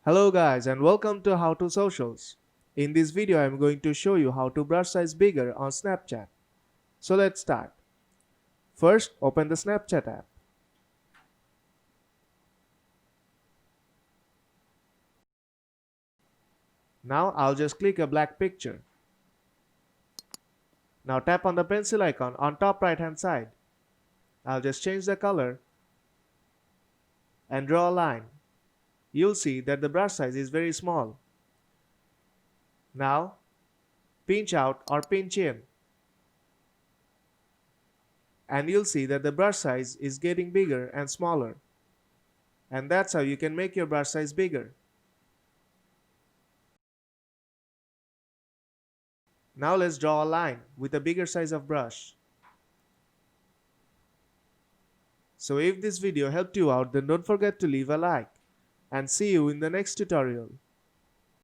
Hello guys and welcome to How to Socials. In this video I am going to show you how to brush size bigger on Snapchat. So let's start. First open the Snapchat app. Now I'll just click a black picture. Now tap on the pencil icon on top right hand side. I'll just change the color and draw a line. You'll see that the brush size is very small. Now pinch out or pinch in. And you'll see that the brush size is getting bigger and smaller. And that's how you can make your brush size bigger. Now let's draw a line with a bigger size of brush. So if this video helped you out, then don't forget to leave a like and see you in the next tutorial.